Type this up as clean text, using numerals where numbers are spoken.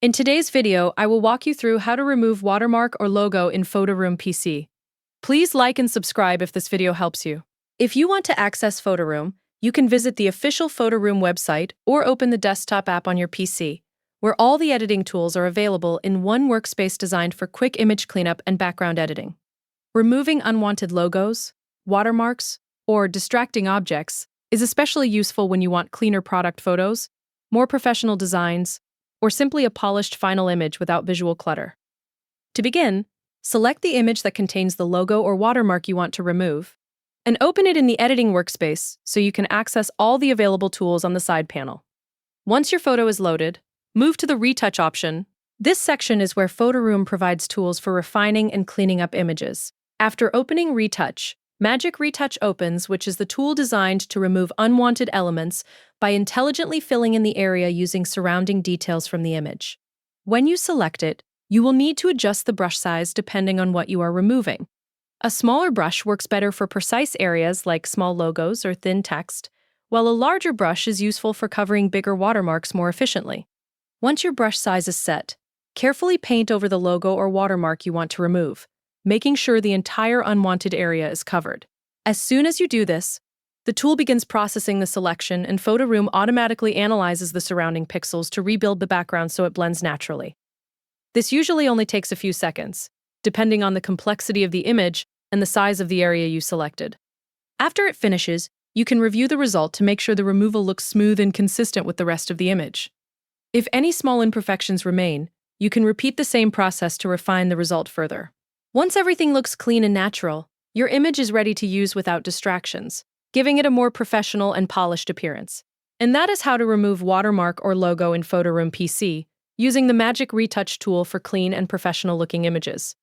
In today's video, I will walk you through how to remove watermark or logo in Photoroom PC. Please like and subscribe if this video helps you. If you want to access Photoroom, you can visit the official Photoroom website or open the desktop app on your PC, where all the editing tools are available in one workspace designed for quick image cleanup and background editing. Removing unwanted logos, watermarks, or distracting objects is especially useful when you want cleaner product photos, more professional designs, or simply a polished final image without visual clutter. To begin, select the image that contains the logo or watermark you want to remove, and open it in the editing workspace so you can access all the available tools on the side panel. Once your photo is loaded, move to the Retouch option. This section is where Photoroom provides tools for refining and cleaning up images. After opening Retouch, Magic Retouch opens, which is the tool designed to remove unwanted elements by intelligently filling in the area using surrounding details from the image. When you select it, you will need to adjust the brush size depending on what you are removing. A smaller brush works better for precise areas like small logos or thin text, while a larger brush is useful for covering bigger watermarks more efficiently. Once your brush size is set, carefully paint over the logo or watermark you want to remove, making sure the entire unwanted area is covered. As soon as you do this, the tool begins processing the selection and Photoroom automatically analyzes the surrounding pixels to rebuild the background so it blends naturally. This usually only takes a few seconds, depending on the complexity of the image and the size of the area you selected. After it finishes, you can review the result to make sure the removal looks smooth and consistent with the rest of the image. If any small imperfections remain, you can repeat the same process to refine the result further. Once everything looks clean and natural, your image is ready to use without distractions, giving it a more professional and polished appearance. And that is how to remove watermark or logo in Photoroom PC, using the Magic Retouch tool for clean and professional-looking images.